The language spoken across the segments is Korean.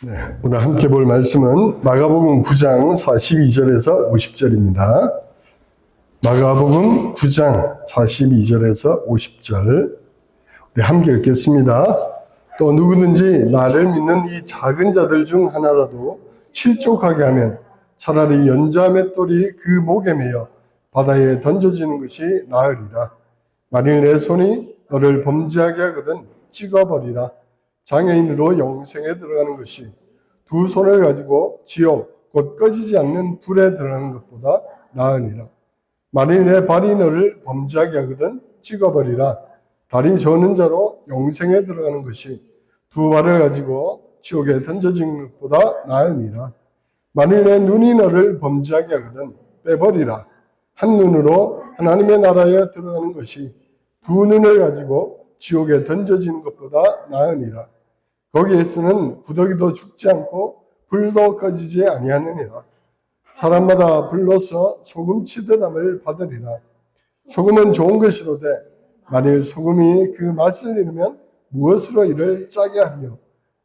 네, 오늘 함께 볼 말씀은 마가복음 9장 42절에서 50절입니다. 마가복음 9장 42절에서 50절 우리 함께 읽겠습니다. 또 누구든지 나를 믿는 이 작은 자들 중 하나라도 실족하게 하면 차라리 연자 맷돌이 그 목에 매여 바다에 던져지는 것이 나으리라. 만일 내 손이 너를 범죄하게 하거든 찍어버리라. 장애인으로 영생에 들어가는 것이 두 손을 가지고 지옥 곧 꺼지지 않는 불에 들어가는 것보다 나으니라. 만일 내 발이 너를 범죄하게 하거든 찍어버리라. 다리 저는 자로 영생에 들어가는 것이 두 발을 가지고 지옥에 던져지는 것보다 나으니라. 만일 내 눈이 너를 범죄하게 하거든 빼버리라. 한 눈으로 하나님의 나라에 들어가는 것이 두 눈을 가지고 지옥에 던져지는 것보다 나으니라. 거기에 쓰는 구더기도 죽지 않고 불도 꺼지지 아니하느니라. 사람마다 불로서 소금 치듯 함을 받으리라. 소금은 좋은 것이로되 만일 소금이 그 맛을 잃으면 무엇으로 이를 짜게 하리요.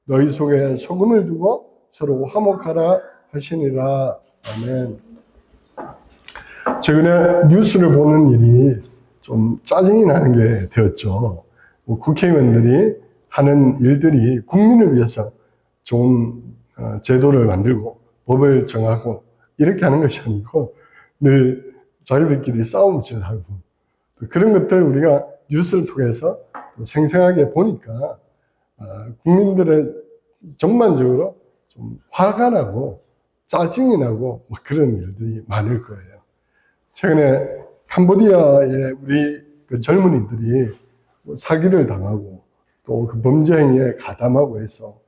너희 속에 소금을 두고 서로 화목하라 하시니라. 아멘. 최근에 뉴스를 보는 일이 좀 짜증이 나는 게 되었죠. 국회의원들이 하는 일들이 국민을 위해서 좋은 제도를 만들고 법을 정하고 이렇게 하는 것이 아니고 늘 자기들끼리 싸움질하고 그런 것들을 우리가 뉴스를 통해서 생생하게 보니까 국민들의 전반적으로 좀 화가 나고 짜증이 나고 그런 일들이 많을 거예요. 최근에 캄보디아의 우리 그 젊은이들이 사기를 당하고 또 그 범죄 행위에 가담하고 해서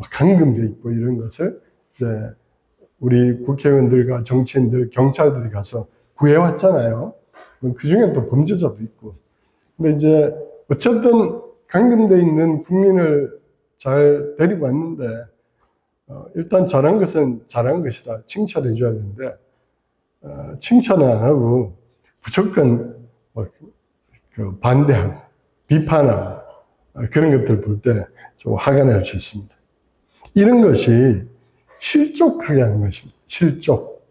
감금돼 있고 이런 것을 이제 우리 국회의원들과 정치인들, 경찰들이 가서 구해왔잖아요. 그 중에 또 범죄자도 있고. 근데 이제 어쨌든 감금돼 있는 국민을 잘 데리고 왔는데 일단 잘한 것은 잘한 것이다. 칭찬해 줘야 되는데 칭찬은 안 하고 무조건 반대하고 비판하고 그런 것들 볼 때 좀 화가 날 수 있습니다. 이런 것이 실족하게 하는 것입니다. 실족.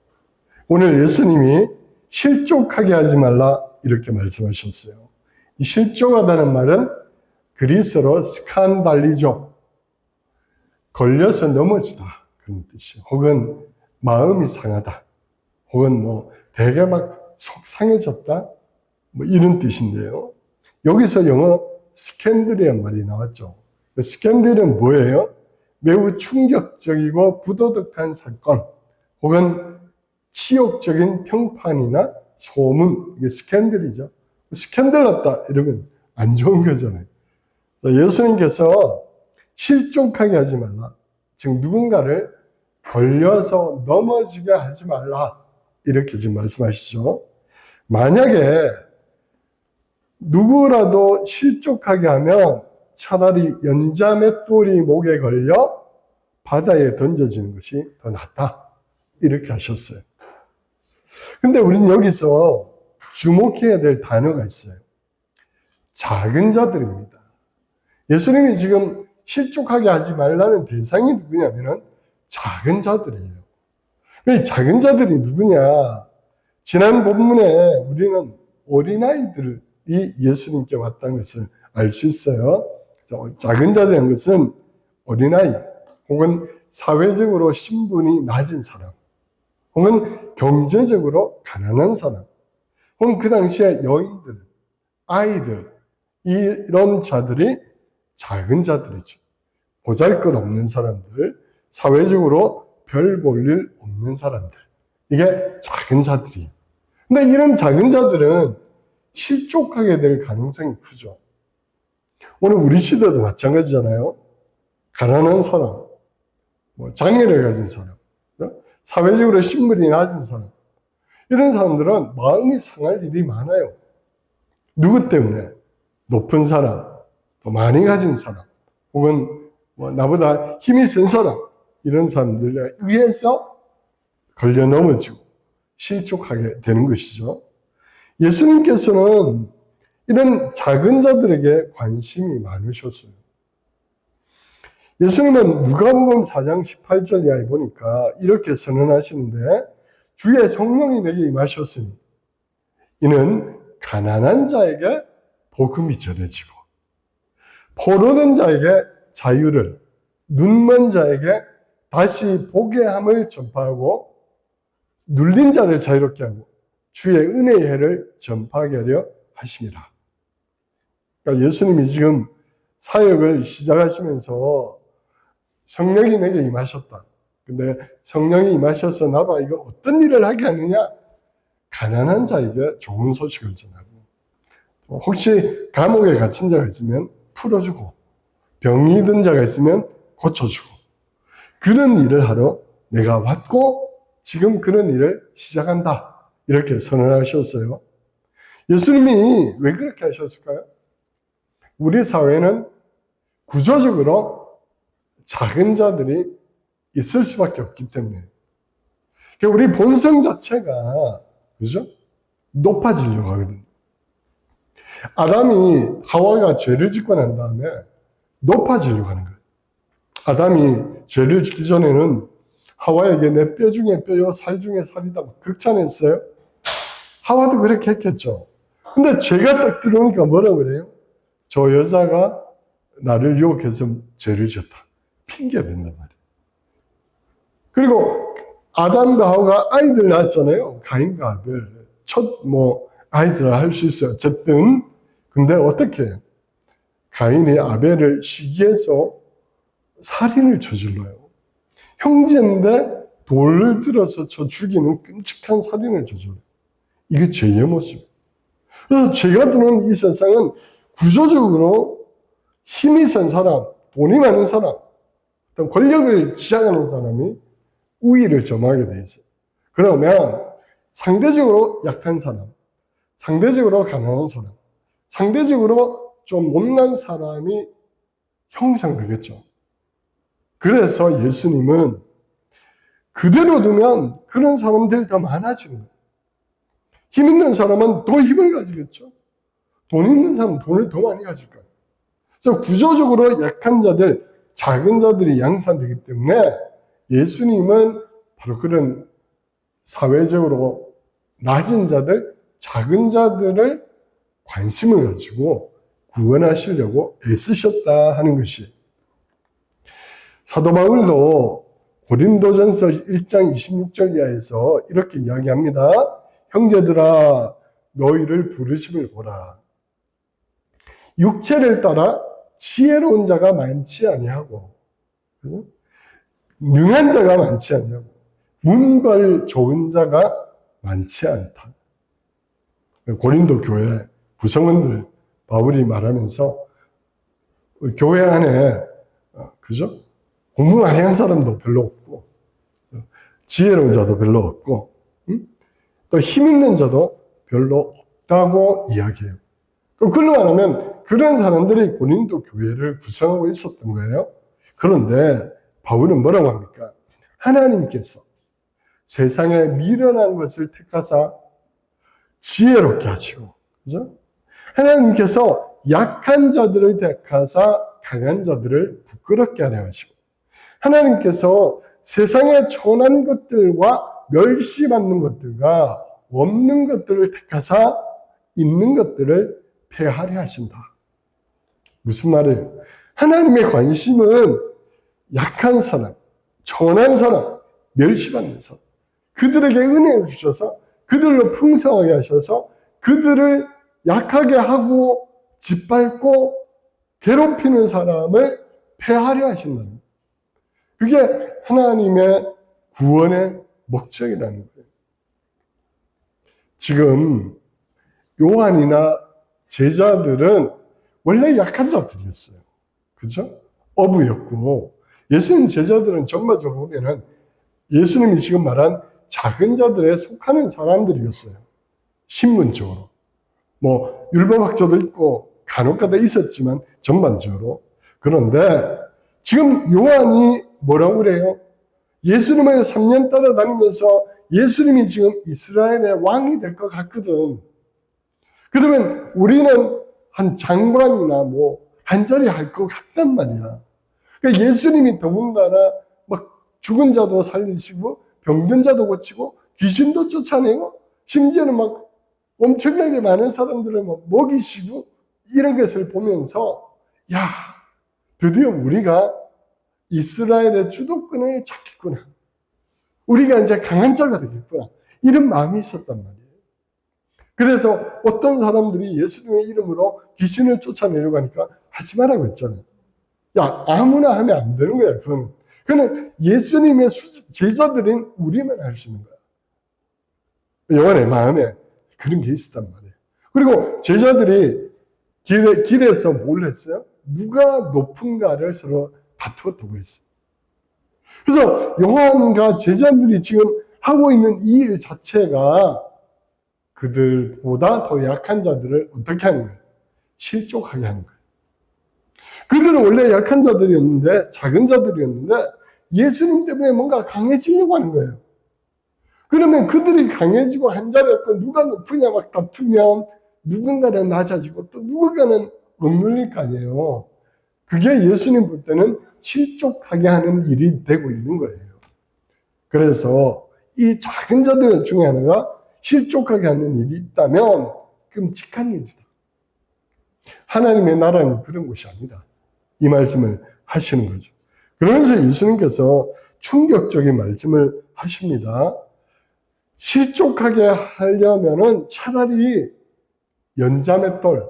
오늘 예수님이 실족하게 하지 말라 이렇게 말씀하셨어요. 이 실족하다는 말은 그리스어로 스칸달리조, 걸려서 넘어지다 그런 뜻이에요. 혹은 마음이 상하다. 혹은 되게 막 속상해졌다. 이런 뜻인데요. 여기서 영어 스캔들이란 말이 나왔죠. 스캔들은 뭐예요? 매우 충격적이고 부도덕한 사건 혹은 치욕적인 평판이나 소문, 이게 스캔들이죠. 스캔들 났다 이러면 안 좋은 거잖아요. 예수님께서 실족하게 하지 말라. 즉 누군가를 걸려서 넘어지게 하지 말라. 이렇게 지금 말씀하시죠. 만약에 누구라도 실족하게 하면 차라리 연자 맷돌이 목에 걸려 바다에 던져지는 것이 더 낫다. 이렇게 하셨어요. 근데 우리는 여기서 주목해야 될 단어가 있어요. 작은 자들입니다. 예수님이 지금 실족하게 하지 말라는 대상이 누구냐면은 작은 자들이에요. 이 작은 자들이 누구냐? 지난 본문에 우리는 어린아이들이 예수님께 왔다는 것을 알 수 있어요. 작은 자들이라는 것은 어린아이 혹은 사회적으로 신분이 낮은 사람 혹은 경제적으로 가난한 사람 혹은 그 당시에 여인들, 아이들 이런 자들이 작은 자들이죠. 보잘것없는 사람들, 사회적으로 별 볼 일 없는 사람들 이게 작은 자들이에요. 근데 이런 작은 자들은 실족하게 될 가능성이 크죠. 오늘 우리 시대도 마찬가지잖아요. 가난한 사람, 장애를 가진 사람, 사회적으로 신분이 낮은 사람 이런 사람들은 마음이 상할 일이 많아요. 누구 때문에? 높은 사람, 더 많이 가진 사람 혹은 나보다 힘이 센 사람 이런 사람들에 의해서 걸려 넘어지고 실족하게 되는 것이죠. 예수님께서는 이런 작은 자들에게 관심이 많으셨어요. 예수님은 누가복음 4장 18절 이하에 보니까 이렇게 선언하시는데, 주의 성령이 내게 임하셨으니 이는 가난한 자에게 복음이 전해지고 포로된 자에게 자유를, 눈먼 자에게 다시 보게 함을 전파하고 눌린 자를 자유롭게 하고 주의 은혜의 해를 전파하게 하려 하심이라. 그러니까 예수님이 지금 사역을 시작하시면서 성령이 내게 임하셨다. 근데 성령이 임하셔서 나로 하여금 어떤 일을 하게 하느냐? 가난한 자에게 좋은 소식을 전하고, 혹시 감옥에 갇힌 자가 있으면 풀어주고, 병이 든 자가 있으면 고쳐주고, 그런 일을 하러 내가 왔고 지금 그런 일을 시작한다. 이렇게 선언하셨어요. 예수님이 왜 그렇게 하셨을까요? 우리 사회는 구조적으로 작은 자들이 있을 수밖에 없기 때문에, 우리 본성 자체가, 그죠? 높아지려고 하거든요. 아담이 하와가 죄를 짓고 난 다음에 높아지려고 하는 거예요. 아담이 죄를 짓기 전에는 하와에게 내 뼈 중에 뼈요 살 중에 살이다 극찬했어요. 하와도 그렇게 했겠죠. 근데 죄가 딱 들어오니까 뭐라 그래요? 저 여자가 나를 유혹해서 죄를 지었다. 핑계가 된단 말이에요. 그리고 아담과 하와가 아이들 낳았잖아요. 가인과 아벨. 첫 아이들을 할 수 있어요. 어쨌든. 근데 어떻게 해요? 가인이 아벨을 시기해서 살인을 저질러요. 형제인데 돌을 들어서 저 죽이는 끔찍한 살인을 저질러요. 이게 죄의 모습이에요. 그래서 죄가 들어온 이 세상은 구조적으로 힘이 센 사람, 돈이 많은 사람, 어떤 권력을 지향하는 사람이 우위를 점하게 돼 있어요. 그러면 상대적으로 약한 사람, 상대적으로 가난한 사람, 상대적으로 좀 못난 사람이 형성되겠죠. 그래서 예수님은 그대로 두면 그런 사람들이 더 많아지는 거예요. 힘 있는 사람은 더 힘을 가지겠죠. 돈 있는 사람은 돈을 더 많이 가질 거예요. 그래서 구조적으로 약한 자들, 작은 자들이 양산되기 때문에 예수님은 바로 그런 사회적으로 낮은 자들, 작은 자들을 관심을 가지고 구원하시려고 애쓰셨다 하는 것이, 사도 바울도 고린도전서 1장 26절 이하에서 이렇게 이야기합니다. 형제들아 너희를 부르심을 보라. 육체를 따라 지혜로운 자가 많지 아니하고, 그죠? 능한 자가 많지 아니하고, 문벌 좋은 자가 많지 않다. 고린도 교회 구성원들 바울이 말하면서 교회 안에, 그죠? 공부 많이 한 사람도 별로 없고, 지혜로운 자도 별로 없고, 또 힘 있는 자도 별로 없다고 이야기해요. 그걸로 말하면 그런 사람들이 고린도 교회를 구성하고 있었던 거예요. 그런데 바울은 뭐라고 합니까? 하나님께서 세상에 미련한 것을 택하사 지혜롭게 하시고, 그죠? 하나님께서 약한 자들을 택하사 강한 자들을 부끄럽게 하려 하시고, 하나님께서 세상에 천한 것들과 멸시받는 것들과 없는 것들을 택하사 있는 것들을 폐하려 하신다. 무슨 말이에요? 하나님의 관심은 약한 사람, 천한 사람, 멸시받는 사람, 그들에게 은혜를 주셔서 그들로 풍성하게 하셔서 그들을 약하게 하고 짓밟고 괴롭히는 사람을 폐하려 하신다는 거예요. 그게 하나님의 구원의 목적이라는 거예요. 지금 요한이나 제자들은 원래 약한 자들이었어요. 그죠? 어부였고, 예수님 제자들은 전반적으로 보면은 예수님이 지금 말한 작은 자들에 속하는 사람들이었어요. 신분적으로. 율법학자도 있고 간혹가다 있었지만 전반적으로. 그런데 지금 요한이 뭐라고 그래요? 예수님을 3년 따라다니면서 예수님이 지금 이스라엘의 왕이 될 것 같거든. 그러면 우리는 한 장관이나 한 자리 할 것 같단 말이야. 그러니까 예수님이 더군다나 막 죽은 자도 살리시고 병든 자도 고치고 귀신도 쫓아내고 심지어는 막 엄청나게 많은 사람들을 막 먹이시고 이런 것을 보면서 야, 드디어 우리가 이스라엘의 주도권에 잡혔구나. 우리가 이제 강한 자가 되겠구나. 이런 마음이 있었단 말이에요. 그래서 어떤 사람들이 예수님의 이름으로 귀신을 쫓아내려고 하니까 하지 말라고 했잖아요. 야, 아무나 하면 안 되는 거야, 그거는. 그거는 예수님의 제자들인 우리만 할 수 있는 거야. 영혼의 마음에 그런 게 있었단 말이에요. 그리고 제자들이 길에서 뭘 했어요? 누가 높은가를 서로 다투었다고 했어요. 그래서 요한과 제자들이 지금 하고 있는 이 일 자체가 그들보다 더 약한 자들을 어떻게 하는 거예요? 실족하게 하는 거예요. 그들은 원래 약한 자들이었는데, 작은 자들이었는데, 예수님 때문에 뭔가 강해지려고 하는 거예요. 그러면 그들이 강해지고 한 자리였고, 누가 높으냐 막 다투면, 누군가는 낮아지고, 또 누군가는 억눌릴 거 아니에요. 그게 예수님 볼 때는 실족하게 하는 일이 되고 있는 거예요. 그래서 이 작은 자들 중에 하나가 실족하게 하는 일이 있다면 끔찍한 일이다. 하나님의 나라는 그런 곳이 아니다. 이 말씀을 하시는 거죠. 그러면서 예수님께서 충격적인 말씀을 하십니다. 실족하게 하려면은 차라리 연자맷돌,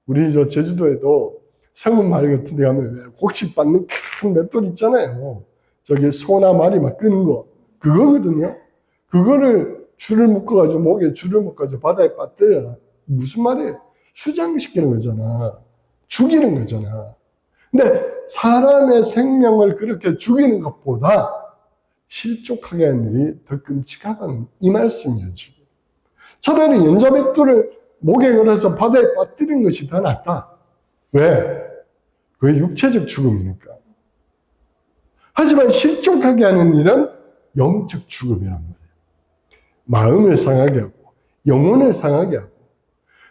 우리 저 제주도에도 성문 마을 같은 데 가면 왜 곡식 받는 큰 맷돌 있잖아요. 저기 소나 말이 막 끄는 거. 그거거든요. 그거를 줄을 묶어가지고, 목에 줄을 묶어가지고 바다에 빠뜨려라. 무슨 말이에요? 수장시키는 거잖아. 죽이는 거잖아. 근데 사람의 생명을 그렇게 죽이는 것보다 실족하게 하는 일이 더 끔찍하다는 이 말씀이에요, 지금. 차라리 연자맷돌을 목에 걸어서 바다에 빠뜨리는 것이 더 낫다. 왜? 그게 육체적 죽음이니까. 하지만 실족하게 하는 일은 영적 죽음이란 말이에요. 마음을 상하게 하고 영혼을 상하게 하고,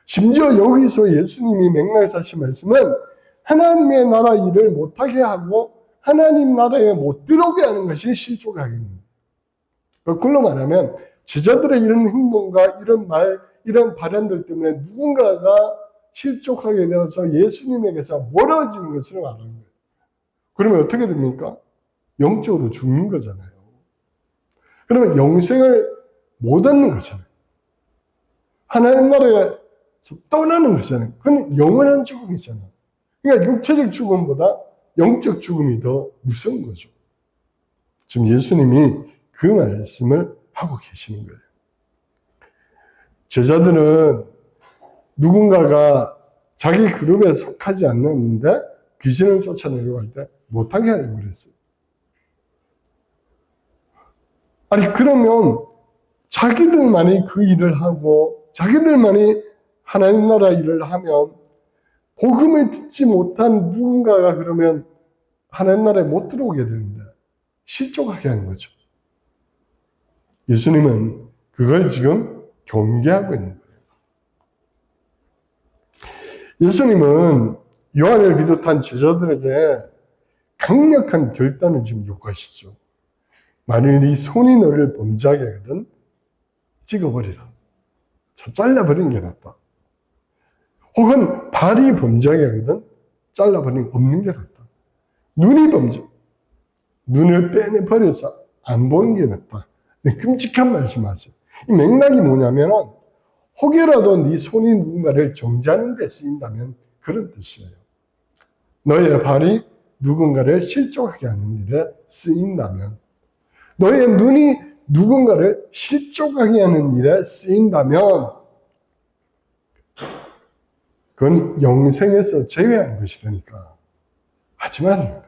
심지어 여기서 예수님이 맥락에서 하신 말씀은 하나님의 나라 일을 못하게 하고 하나님 나라에 못 들어오게 하는 것이 실족하게 하는 거예요. 거꾸로 말하면 제자들의 이런 행동과 이런 말, 이런 발언들 때문에 누군가가 실족하게 되어서 예수님에게서 멀어지는 것을 말하는 거예요. 그러면 어떻게 됩니까? 영적으로 죽는 거잖아요. 그러면 영생을 못 얻는 거잖아요. 하나님 나라에서 떠나는 거잖아요. 그건 영원한 죽음이잖아요. 그러니까 육체적 죽음보다 영적 죽음이 더 무서운 거죠. 지금 예수님이 그 말씀을 하고 계시는 거예요. 제자들은 누군가가 자기 그룹에 속하지 않는데 귀신을 쫓아내려고 할 때 못하게 하려고 그랬어요. 아니, 그러면 자기들만이 그 일을 하고 자기들만이 하나님 나라 일을 하면 복음을 듣지 못한 누군가가 그러면 하나님 나라에 못 들어오게 되는데 실족하게 하는 거죠. 예수님은 그걸 지금 경계하고 있는 거예요. 예수님은 요한을 비롯한 제자들에게 강력한 결단을 지금 요구하시죠. 만일 네 손이 너를 범죄하게 하거든 찍어버리라. 잘라버리는 게 낫다. 혹은 발이 범죄하게 하거든 잘라버리는 게 없는 게 낫다. 눈이 범죄, 눈을 빼내버려서 안 보는 게 낫다. 끔찍한 말씀하세요. 이 맥락이 뭐냐면은 혹여라도 네 손이 누군가를 정죄하는 데 쓰인다면 그런 뜻이에요. 너의 발이 누군가를 실족하게 하는 일에 쓰인다면, 너의 눈이 누군가를 실족하게 하는 일에 쓰인다면 그건 영생에서 제외하는 것이 되니까 하지 말아요.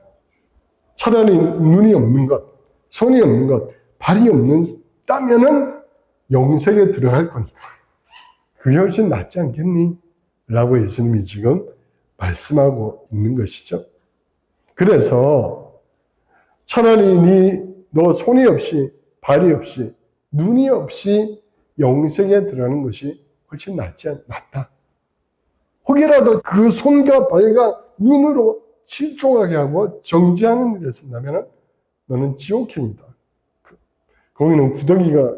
차라리 눈이 없는 것, 손이 없는 것, 발이 없는 다면은 영생에 들어갈 거니까 그게 훨씬 낫지 않겠니? 라고 예수님이 지금 말씀하고 있는 것이죠. 그래서 차라리 너 손이 없이 발이 없이 눈이 없이 영생에 들어가는 것이 훨씬 낫다. 혹이라도 그 손과 발과 눈으로 실종하게 하고 정죄하는 일에 쓴다면 너는 지옥행이다. 거기는 구더기가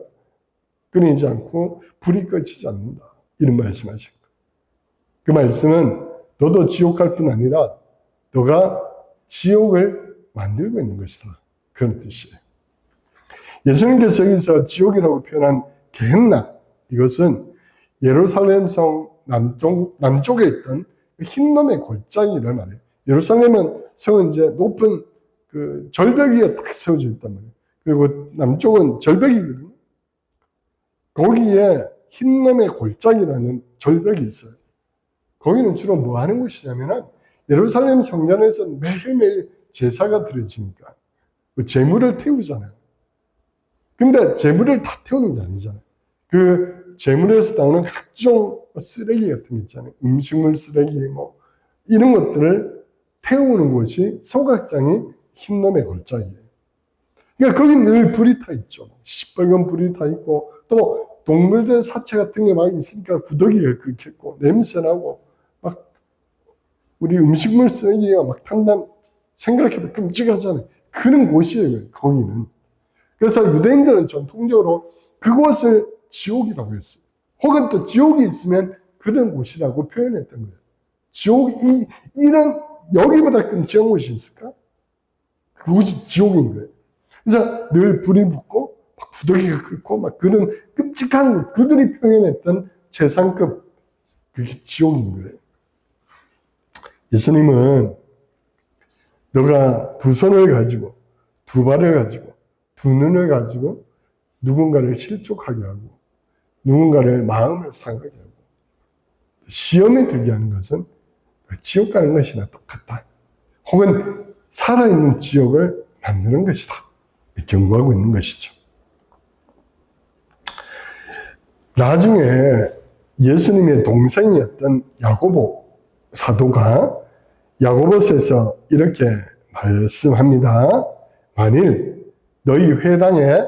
끊이지 않고 불이 꺼지지 않는다. 이런 말씀하신 거예요. 그 말씀은 너도 지옥 갈 뿐 아니라 너가 지옥을 만들고 있는 것이다. 그런 뜻이에요. 예수님께서 여기서 지옥이라고 표현한 게헨나, 이것은 예루살렘 성 남쪽에 있던 흰놈의 골짜기를 말해요. 예루살렘은 성은 이제 높은 그 절벽 위에 딱 세워져 있단 말이에요. 그리고 남쪽은 절벽이거든요. 거기에 흰놈의 골짜기라는 절벽이 있어요. 거기는 주로 뭐 하는 곳이냐면 예루살렘 성전에서 매일매일 제사가 드려지니까 그 제물을 태우잖아요. 근데 제물을 다 태우는 게 아니잖아요. 그 제물에서 나오는 각종 쓰레기 같은 게 있잖아요. 음식물 쓰레기 뭐 이런 것들을 태우는 곳이 소각장이 흰놈의 골짜기예요. 그러니까 거기 늘 불이 타 있죠. 시뻘건 불이 타 있고 또 동물들 사체 같은 게 막 있으니까 구더기가 끓겠고 냄새나고 막 우리 음식물 쓰레기가 막 탄단 생각해보면 끔찍하잖아요. 그런 곳이에요. 거기는. 그래서 유대인들은 전통적으로 그곳을 지옥이라고 했어요. 혹은 또 지옥이 있으면 그런 곳이라고 표현했던 거예요. 지옥이 이런 여기보다 끔찍한 곳이 있을까? 그곳이 지옥인 거예요. 그래서 늘 불이 붙고 막 구더기가 끓고 막 그런 끔찍한 그들이 표현했던 최상급 그게 지옥인 거예요. 예수님은 너가 두 손을 가지고 두 발을 가지고 두 눈을 가지고 누군가를 실족하게 하고 누군가를 마음을 상하게 하고 시험에 들게 하는 것은 지옥 가는 것이나 똑같다. 혹은 살아있는 지옥을 만드는 것이다. 경고하고 있는 것이죠. 나중에 예수님의 동생이었던 야고보 사도가 야고보서에서 이렇게 말씀합니다. 만일 너희 회당에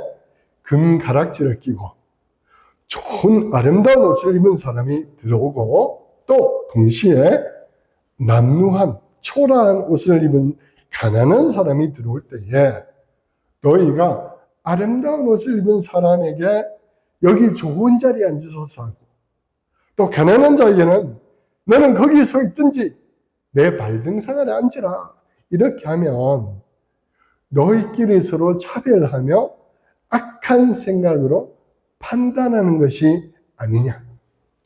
금가락지를 끼고 좋은 아름다운 옷을 입은 사람이 들어오고 또 동시에 남루한 초라한 옷을 입은 가난한 사람이 들어올 때에 너희가 아름다운 옷을 입은 사람에게 여기 좋은 자리에 앉으소서 하고 또 가난한 자에게는 너는 거기에 서 있든지 내 발등상 아래 앉으라 이렇게 하면 너희끼리 서로 차별하며 악한 생각으로 판단하는 것이 아니냐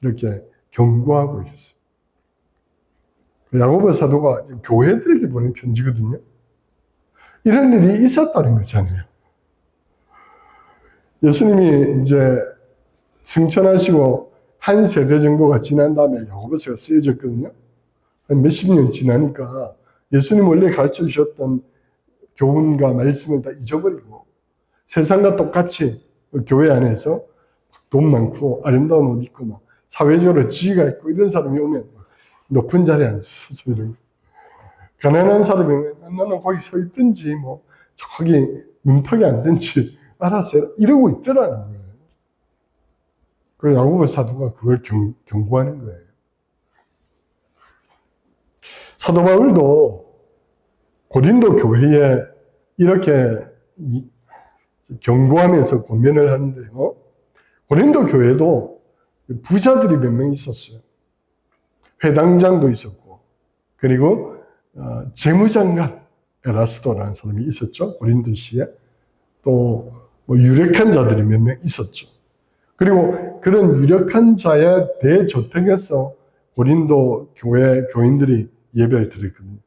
이렇게 경고하고 있어요. 야고보 사도가 교회들에게 보낸 편지거든요. 이런 일이 있었다는 거잖아요. 예수님이 이제 승천하시고 한 세대 정도가 지난 다음에 야고보서가 쓰여졌거든요. 한 몇십 년 지나니까 예수님 원래 가르쳐 주셨던 교훈과 말씀을 다 잊어버리고 세상과 똑같이 교회 안에서 돈 많고 아름다운 옷 입고 막 사회적으로 지위가 있고 이런 사람이 오면 높은 자리에 앉아서 이런 가난한 사람이 오면 나는 거기 서 있든지 뭐 저기 문턱에 앉든지 알아서 해라 이러고 있더라는 거예요. 그 야고보 사도가 그걸 경고하는 거예요. 사도 바울도 고린도 교회에 이렇게 경고하면서 권면을 하는데요. 고린도 교회도 부자들이 몇 명 있었어요. 회당장도 있었고, 그리고 재무장관 에라스도라는 사람이 있었죠. 고린도시에. 또 뭐 유력한 자들이 몇 명 있었죠. 그리고 그런 유력한 자의 대저택에서 고린도 교회 교인들이 예배를 드렸거든요.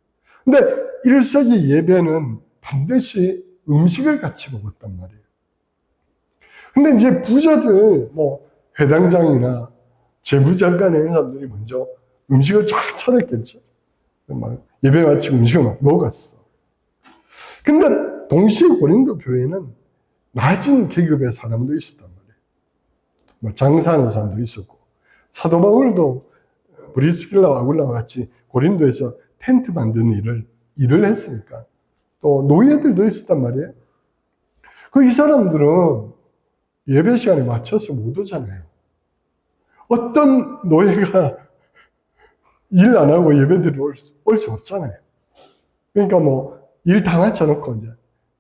근데 1세기 예배는 반드시 음식을 같이 먹었단 말이에요. 근데 이제 부자들, 뭐 회당장이나 재무장관 이런 사람들이 먼저 음식을 쫙 차렸겠죠. 막 예배 마치고 음식을 막 먹었어. 근데 동시에 고린도 교회는 낮은 계급의 사람도 있었단 말이에요. 뭐 장사하는 사람도 있었고, 사도 바울도 브리스길라와 아굴라와 같이 고린도에서 텐트 만드는 일을 했으니까 또 노예들도 있었단 말이에요. 이 사람들은 예배 시간에 맞춰서 못 오잖아요. 어떤 노예가 일 안 하고 예배 드리러 올 수 없잖아요. 그러니까 뭐 일 다 맞춰놓고 이제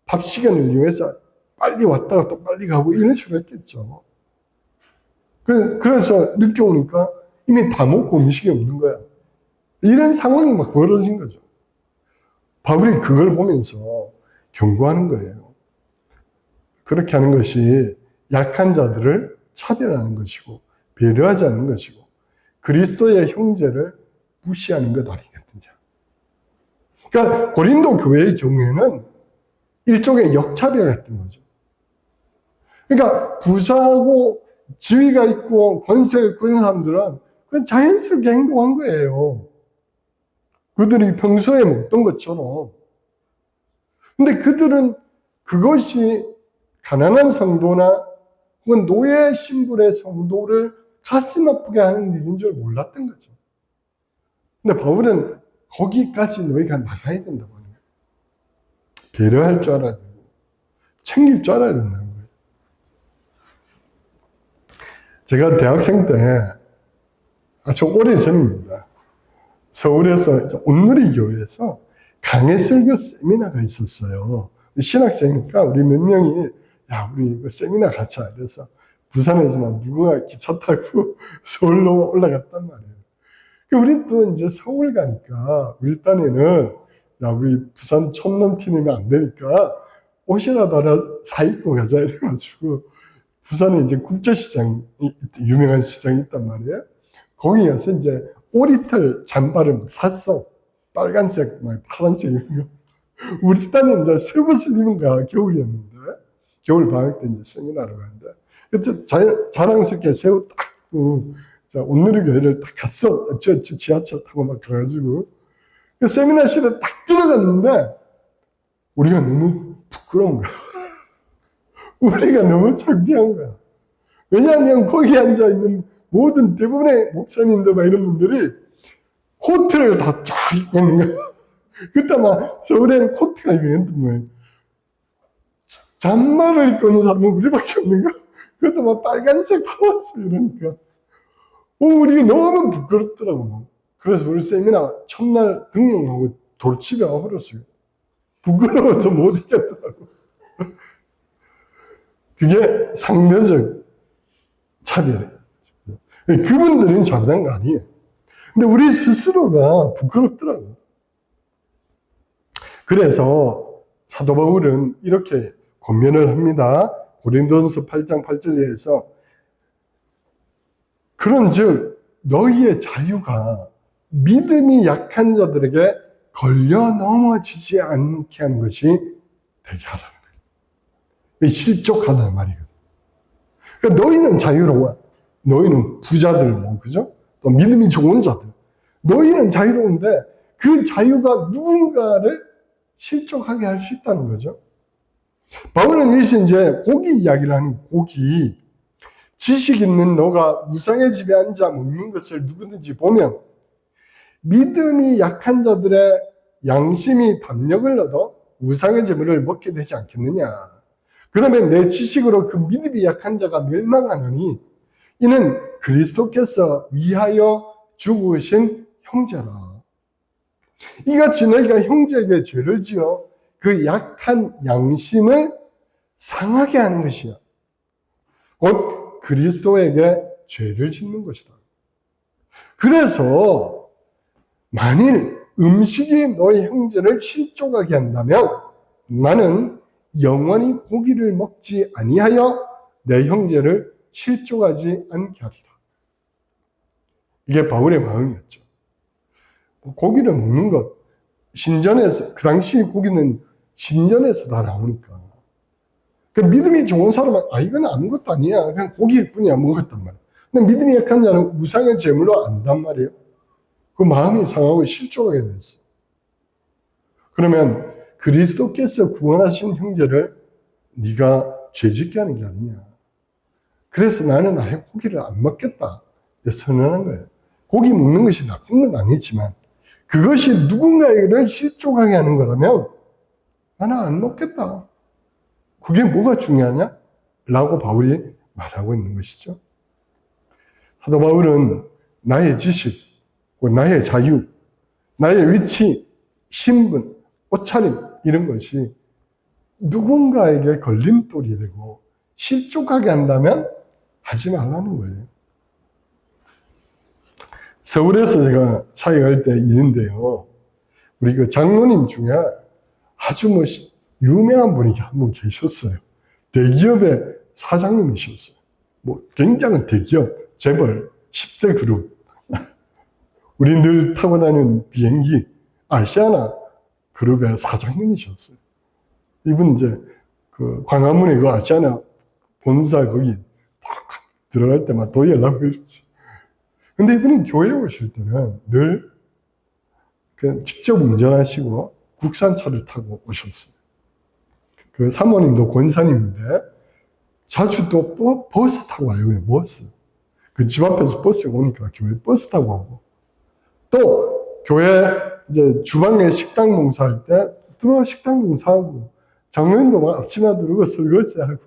밥 시간을 이용해서 빨리 왔다가 또 빨리 가고 이런 식으로 했겠죠. 그래서 늦게 오니까 이미 다 먹고 음식이 없는 거야. 이런 상황이 막 벌어진 거죠. 바울이 그걸 보면서 경고하는 거예요. 그렇게 하는 것이 약한 자들을 차별하는 것이고 배려하지 않는 것이고 그리스도의 형제를 무시하는 것 아니겠느냐. 그러니까 고린도 교회의 경우에는 일종의 역차별을 했던 거죠. 그러니까 부자하고 지위가 있고 권세가 있고 이런 사람들은 그냥 자연스럽게 행동한 거예요. 그들이 평소에 먹던 것처럼. 근데 그들은 그것이 가난한 성도나 혹은 노예 신분의 성도를 가슴 아프게 하는 일인 줄 몰랐던 거죠. 근데 바울은 거기까지 너희가 나가야 된다고 하는 거예요. 배려할 줄 알아야 되고 챙길 줄 알아야 된다는 거예요. 제가 대학생 때 아주 오래전입니다. 서울에서 온누리교회에서 강해설교 세미나가 있었어요. 신학생이니까 우리 몇 명이 야 우리 그 세미나 가자. 그래서 부산에서 막 무궁화 기차 타고 서울로 올라갔단 말이에요. 우리 또 이제 서울 가니까 우리 딴에는 야 우리 부산 촌 넘티면 안 되니까 옷이라도 하나 사 입고 가자 이래가지고 부산에 이제 국제시장이 유명한 시장이 있단 말이에요. 거기 가서 이제 오리털 잠바를 샀어. 빨간색, 파란색 이런 거. 우리 딴에 이제 새옷을 입은 거야. 겨울이었는데. 겨울 방학 때 이제 세미나를 가는데. 그때 자랑스럽게 새 옷 딱 입고 온누리교회를 딱 갔어. 지하철 타고 막 가가지고. 그 세미나실에 딱 들어갔는데 우리가 너무 부끄러운 거야. 우리가 너무 창피한 거야. 왜냐하면 거기 앉아있는 모든 대부분의 목사님들 막 이런 분들이 코트를 다 쫙 입고 있는 거야. 그때 막 서울에는 코트가 유행했던 거예요. 잠바를 입고 있는 사람은 우리밖에 없는 거야. 그것도 막 빨간색 파란색 이러니까. 우리가 너무 부끄럽더라고. 그래서 우리 세미나 첫날 등록하고 돌집에 와버렸어요. 부끄러워서 못 이겼더라고. 그게 상대적 차별이에요. 그분들은 잘못한 거 아니에요. 근데 우리 스스로가 부끄럽더라고. 그래서 사도 바울은 이렇게 권면을 합니다. 고린도전서 8장 8절에서 그런즉 너희의 자유가 믿음이 약한 자들에게 걸려 넘어지지 않게 하는 것이 되게 하라는 거예요. 실족하다는 말이거든. 그러니까 너희는 자유로워. 너희는 부자들, 그죠? 또 믿음이 좋은 자들. 너희는 자유로운데 그 자유가 누군가를 실족하게 할 수 있다는 거죠. 바울은 여기서 이제 고기 이야기를 하는 고기. 지식 있는 너가 우상의 집에 앉아 먹는 것을 누구든지 보면 믿음이 약한 자들의 양심이 담력을 얻어 우상의 재물을 먹게 되지 않겠느냐. 그러면 내 지식으로 그 믿음이 약한 자가 멸망하느니 이는 그리스도께서 위하여 죽으신 형제라. 이같이 너희가 형제에게 죄를 지어 그 약한 양심을 상하게 하는 것이야. 곧 그리스도에게 죄를 짓는 것이다. 그래서 만일 음식이 너희 형제를 실족하게 한다면 나는 영원히 고기를 먹지 아니하여 내 형제를 실족하지 않게 하리라. 이게 바울의 마음이었죠. 고기를 먹는 것, 신전에서, 그 당시 고기는 신전에서 다 나오니까. 그 믿음이 좋은 사람은, 이건 아무것도 아니야. 그냥 고기일 뿐이야. 먹었단 말이야. 근데 믿음이 약한 자는 우상의 제물로 안단 말이에요. 그 마음이 상하고 실족하게 됐어. 그러면 그리스도께서 구원하신 형제를 네가 죄짓게 하는 게 아니냐. 그래서 나는 아예 고기를 안 먹겠다. 선언한 거예요. 고기 먹는 것이 나쁜 건 아니지만 그것이 누군가를 실족하게 하는 거라면 나는 안 먹겠다. 그게 뭐가 중요하냐? 라고 바울이 말하고 있는 것이죠. 사도 바울은 나의 지식, 나의 자유, 나의 위치, 신분, 옷차림 이런 것이 누군가에게 걸림돌이 되고 실족하게 한다면 하지 말라는 거예요. 서울에서 제가 사역할 때 있는데요. 우리 그 장로님 중에 아주 유명한 분이 한 분 계셨어요. 대기업의 사장님이셨어요. 굉장한 대기업, 재벌, 10대 그룹. 우리 늘 타고 다니는 비행기, 아시아나 그룹의 사장님이셨어요. 이분 이제 광화문에 그 아시아나 본사 거기 딱 들어갈 때만 또 연락을 했어요. 근데 이분이 교회에 오실 때는 늘 그냥 직접 운전하시고 국산차를 타고 오셨어요. 그 사모님도 권사님인데 자주 또 버스 타고 와요. 버스. 그 집 앞에서 버스에 오니까 교회 버스 타고 오고 또 교회 이제 주방에 식당 봉사할 때 들어와 식당 봉사하고 장로님도 막 앞치마 두르고 설거지하고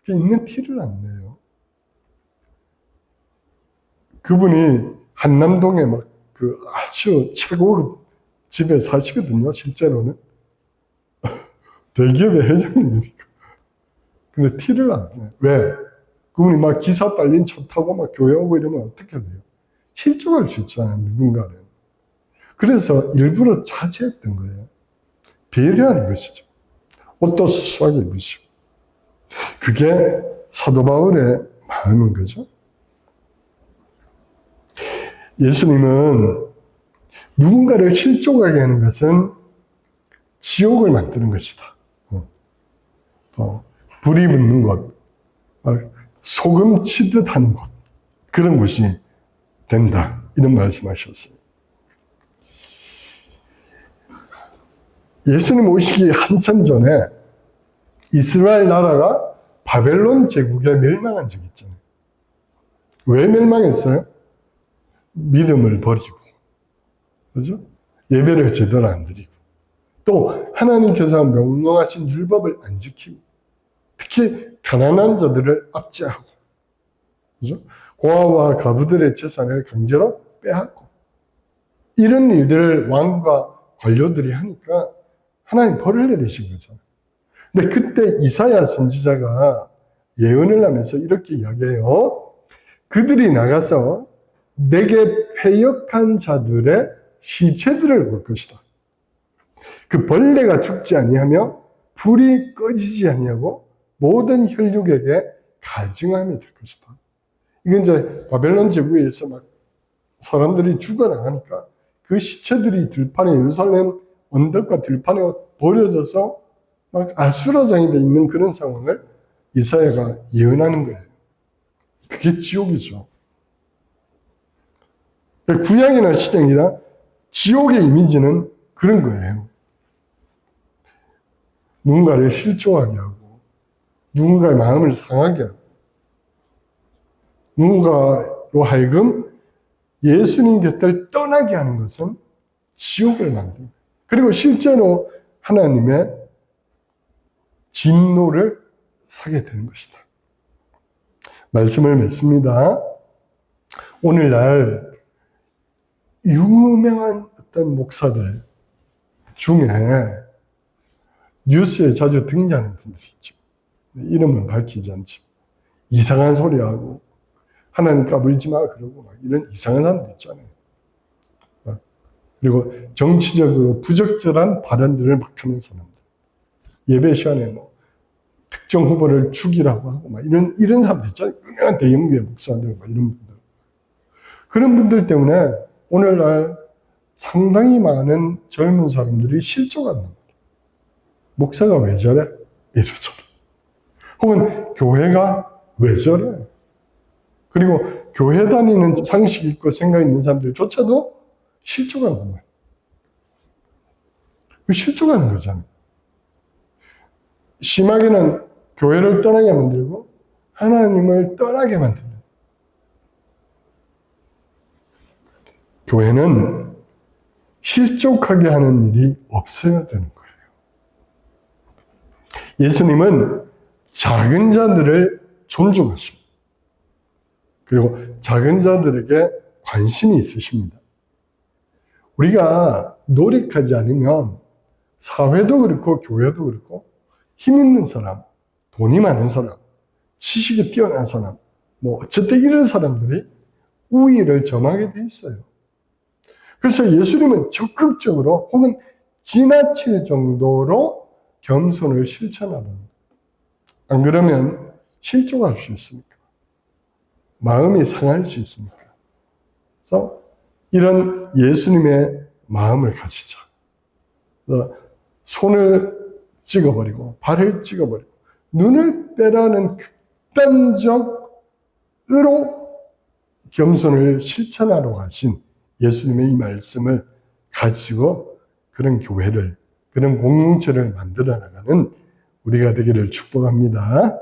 있는 티를 안 내요. 그분이 한남동에 아주 최고급 집에 사시거든요, 실제로는. 대기업의 회장님이니까. 근데 티를 안 내요. 왜? 그분이 막 기사 딸린 차 타고 막 교회 오고 이러면 어떻게 돼요? 실족할 수 있잖아요, 누군가는. 그래서 일부러 자제했던 거예요. 배려하는 것이죠. 옷도 수수하게 입으시고. 그게 사도 바울의 마음인 거죠. 예수님은 누군가를 실족하게 하는 것은 지옥을 만드는 것이다. 불이 붙는 곳, 소금 치듯 하는 곳, 그런 곳이 된다. 이런 말씀하셨어요. 예수님 오시기 한참 전에 이스라엘 나라가 바벨론 제국에 멸망한 적이 있잖아요. 왜 멸망했어요? 믿음을 버리고, 그죠? 예배를 제대로 안 드리고, 또 하나님께서 명령하신 율법을 안 지키고, 특히 가난한 자들을 압제하고, 그죠? 고아와 가부들의 재산을 강제로 빼앗고, 이런 일들을 왕과 관료들이 하니까 하나님 벌을 내리신 거잖아요. 근데 그때 이사야 선지자가 예언을 하면서 이렇게 이야기해요. 그들이 나가서 내게 패역한 자들의 시체들을 볼 것이다. 그 벌레가 죽지 아니하며 불이 꺼지지 아니하고 모든 혈육에게 가증함이 될 것이다. 이건 이제 바벨론 제국에서 막 사람들이 죽어나가니까 그 시체들이 들판에 예루살렘 언덕과 들판에 버려져서 막 아수라장이 돼 있는 그런 상황을 이사야가 예언하는 거예요. 그게 지옥이죠. 구약이나 시대이나 지옥의 이미지는 그런 거예요. 누군가를 실족하게 하고, 누군가의 마음을 상하게 하고, 누군가로 하여금 예수님 곁을 떠나게 하는 것은 지옥을 만듭니다. 그리고 실제로 하나님의 진노를 사게 되는 것이다. 말씀을 맺습니다. 오늘날 유명한 어떤 목사들 중에 뉴스에 자주 등장하는 분들이 있죠. 이름은 밝히지 않지만 이상한 소리하고 하나님 까불지 마 그러고 막 이런 이상한 사람들 있잖아요. 그리고 정치적으로 부적절한 발언들을 막 하는 사람들. 예배 시간에 특정 후보를 죽이라고 하고 막 이런 사람들 있잖아요. 유명한 대형교회 목사들 막 이런 분들. 그런 분들 때문에 오늘날 상당히 많은 젊은 사람들이 실족한단 말이에요. 목사가 왜 저래? 이러저래. 혹은 교회가 왜 저래? 그리고 교회 다니는 상식 있고 생각 있는 사람들조차도 실족한단 말이에요. 실족하는 거잖아요. 심하게는 교회를 떠나게 만들고 하나님을 떠나게 만드는. 교회는 실족하게 하는 일이 없어야 되는 거예요. 예수님은 작은 자들을 존중하십니다. 그리고 작은 자들에게 관심이 있으십니다. 우리가 노력하지 않으면 사회도 그렇고 교회도 그렇고 힘 있는 사람, 돈이 많은 사람, 지식이 뛰어난 사람, 뭐 어쨌든 이런 사람들이 우위를 점하게 돼 있어요. 그래서 예수님은 적극적으로 혹은 지나칠 정도로 겸손을 실천하는, 안 그러면 실족할 수 있습니까? 마음이 상할 수 있습니까? 그래서 이런 예수님의 마음을 가지자. 손을 찍어버리고 발을 찍어버리고 눈을 빼라는 극단적으로 겸손을 실천하러 가신 예수님의 이 말씀을 가지고 그런 교회를, 그런 공동체를 만들어 나가는 우리가 되기를 축복합니다.